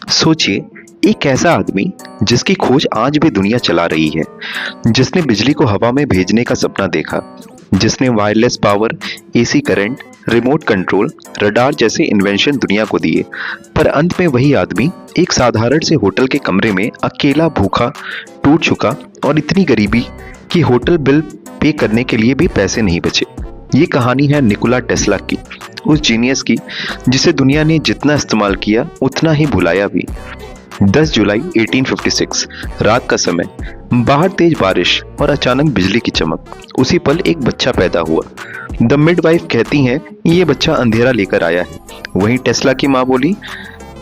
सोचिए, एक ऐसा आदमी जिसकी खोज आज भी दुनिया चला रही है, जिसने बिजली को हवा में भेजने का सपना देखा, जिसने wireless power, AC current, remote control, radar जैसे इन्वेंशन दुनिया को दिए, पर अंत में वही आदमी एक साधारण से होटल के कमरे में अकेला, भूखा, टूट चुका और इतनी गरीबी कि होटल बिल पे करने के लिए भी पैसे नहीं बचे। ये कहानी है निकोला टेस्ला की, उस जीनियस की जिसे दुनिया ने जितना इस्तेमाल किया उतना ही भुलाया भी। 10 जुलाई 1856 रात का समय, बाहर तेज बारिश और अचानक बिजली की चमक। उसी पल एक बच्चा पैदा हुआ। द मिडवाइफ कहती हैं ये बच्चा अंधेरा लेकर आया है। वहीं टेस्ला की माँ बोली,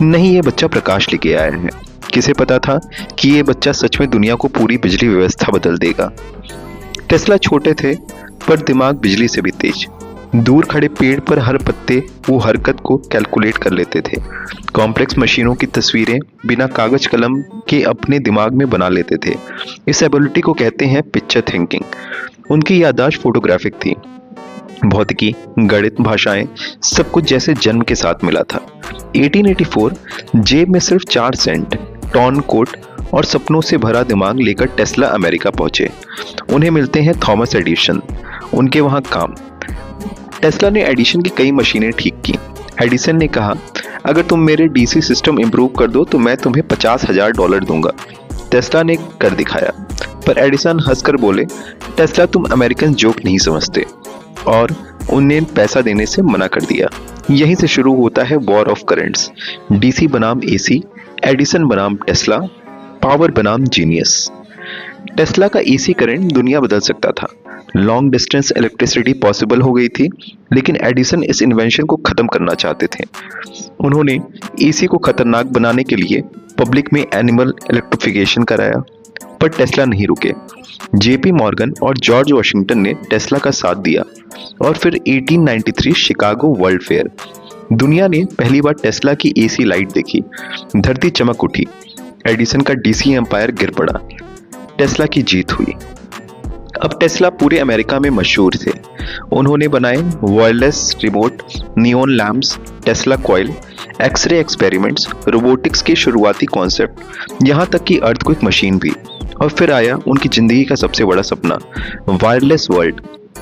नहीं, ये बच्चा प्रकाश लेके आया है। किसे पता था कि ये बच्चा सच में दुनिया को पूरी बिजली व्यवस्था बदल देगा। टेस्ला छोटे थे पर दिमाग बिजली से भी तेज। दूर खड़े पेड़ पर हर पत्ते वो हरकत को कैलकुलेट कर लेते थे। कॉम्प्लेक्स मशीनों की तस्वीरें बिना कागज कलम के अपने दिमाग में बना लेते थे। इस एबिलिटी को कहते हैं पिक्चर थिंकिंग। उनकी याददाश्त फोटोग्राफिक थी। भौतिकी, गणित, भाषाएं, सब कुछ जैसे जन्म के साथ मिला था। 1884 जेब में सिर्फ 4 सेंट, टॉर्न कोट और सपनों से भरा दिमाग लेकर टेस्ला अमेरिका पहुंचे। उन्हें मिलते हैं थॉमस एडिसन। उनके वहां काम। टेस्ला ने एडिसन की कई मशीनें ठीक की। एडिसन ने कहा, अगर तुम मेरे डीसी सिस्टम इंप्रूव कर दो तो मैं तुम्हें $50,000 दूंगा। टेस्ला ने कर दिखाया, पर एडिसन हंसकर बोले, टेस्ला, तुम अमेरिकन जोक नहीं समझते, और उन्हें पैसा देने से मना कर दिया। यहीं से शुरू होता है वॉर ऑफ करेंट्स। डीसी बनाम एसी, एडिसन बनाम टेस्ला, पावर बनाम जीनियस। टेस्ला का एसी करंट दुनिया बदल सकता था। लॉन्ग डिस्टेंस इलेक्ट्रिसिटी पॉसिबल हो गई थी, लेकिन एडिसन इस इन्वेंशन को खत्म करना चाहते थे। उन्होंने एसी को खतरनाक बनाने के लिए पब्लिक में एनिमल इलेक्ट्रिफिकेशन कराया, पर टेस्ला नहीं रुके। जेपी मॉर्गन और जॉर्ज वॉशिंगटन ने टेस्ला का साथ दिया, और फिर 1893 शिकागो वर्ल्ड फेयर। दुनिया ने पहली बार टेस्ला की एसी लाइट देखी। धरती चमक उठी। एडिसन का डीसी एम्पायर गिर पड़ा। टेस्ला की जीत हुई। अब टेस्ला पूरे अमेरिका में मशहूर थे। उन्होंने बनाए wireless remote, neon lamps, Tesla coil, x ray experiments, robotics के शुरुआती कॉन्सेप्ट, यहाँ तक कि अर्थक्वेक मशीन भी। और फिर आया उनकी जिंदगी का सबसे बड़ा सपना, वायरलेस वर्ल्ड।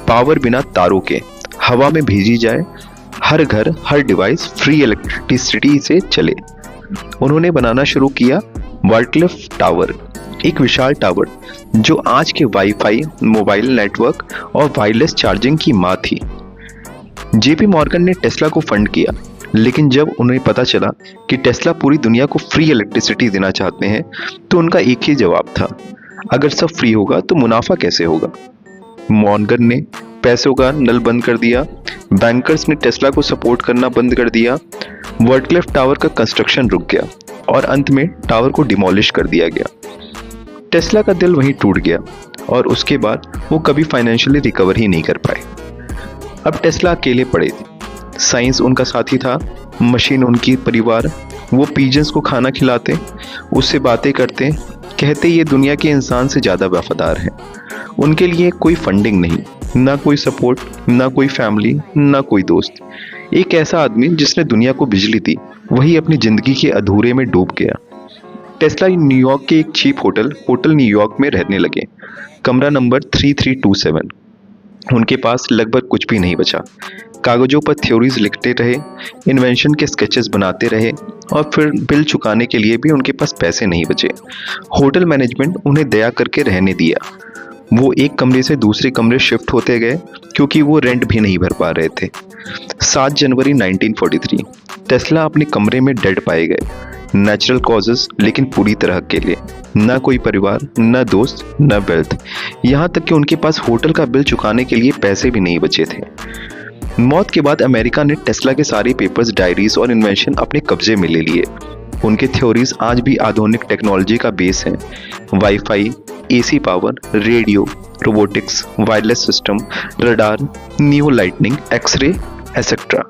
पावर बिना तारों के, हवा में भेजी जाए, हर घर, हर डिवाइस फ्री इलेक्ट्रिसिटी से चले। उन्होंने बनाना शुरू किया वार्क्लिफ टावर, एक विशाल टावर जो आज के वाईफाई, मोबाइल नेटवर्क और वायरलेस चार्जिंग की मां थी। जेपी मॉर्गन ने टेस्ला को फंड किया, लेकिन जब उन्हें पता चला कि टेस्ला पूरी दुनिया को फ्री इलेक्ट्रिसिटी देना चाहते हैं, तो उनका एक ही जवाब था, अगर सब फ्री होगा तो मुनाफा कैसे होगा। मॉर्गन ने पैसों का नल बंद कर दिया। बैंकर्स ने टेस्ला को सपोर्ट करना बंद कर दिया। वार्क्लिफ टावर का कंस्ट्रक्शन रुक गया और अंत में टावर को डिमोलिश कर दिया गया। टेस्ला का दिल वहीं टूट गया और उसके बाद वो कभी फाइनेंशियली रिकवर ही नहीं कर पाए। अब टेस्ला अकेले पड़े थे। साइंस उनका साथी था, मशीन उनकी परिवार। वो पिजन्स को खाना खिलाते, उससे बातें करते, कहते ये दुनिया के इंसान से ज़्यादा वफादार है। उनके लिए कोई फंडिंग नहीं, ना कोई सपोर्ट, ना कोई फैमिली, ना कोई दोस्त। एक ऐसा आदमी जिसने दुनिया को बिजली दी, वही अपनी जिंदगी के अधूरे में डूब गया। टेस्ला न्यूयॉर्क के एक चीप होटल न्यूयॉर्क में रहने लगे। कमरा नंबर 3327। उनके पास लगभग कुछ भी नहीं बचा। कागजों पर थ्योरीज लिखते रहे, इन्वेंशन के स्केचेस बनाते रहे, और फिर बिल चुकाने के लिए भी उनके पास पैसे नहीं बचे। होटल मैनेजमेंट उन्हें दया करके रहने दिया। वो एक कमरे से दूसरे कमरे शिफ्ट होते गए क्योंकि वो रेंट भी नहीं भर पा रहे थे। 7 जनवरी 1943 टेस्ला अपने कमरे में डेड पाए गए। नेचुरल कॉजेस, लेकिन पूरी तरह अकेले। ना कोई परिवार, ना दोस्त, ना वेल्थ, यहाँ तक कि उनके पास होटल का बिल चुकाने के लिए पैसे भी नहीं बचे थे। मौत के बाद अमेरिका ने टेस्ला के सारे पेपर्स, डायरीज और इन्वेंशन अपने कब्जे में ले लिए। उनके थ्योरीज आज भी आधुनिक टेक्नोलॉजी का बेस हैं। Wifi, AC power, radio, robotics, wireless system, radar, new lightning, x ray, etcetera.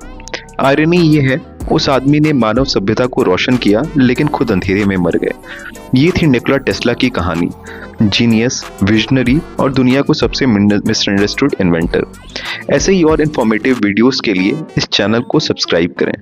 Irony ये है, उस आदमी ने मानव सभ्यता को रोशन किया, लेकिन खुद अंधेरे में मर गए। ये थी निकोला टेस्ला की कहानी। जीनियस, विजनरी और दुनिया को सबसे मिसअंडरस्टूड इन्वेंटर। ऐसे ही और इन्फॉर्मेटिव वीडियोस के लिए इस चैनल को सब्सक्राइब करें।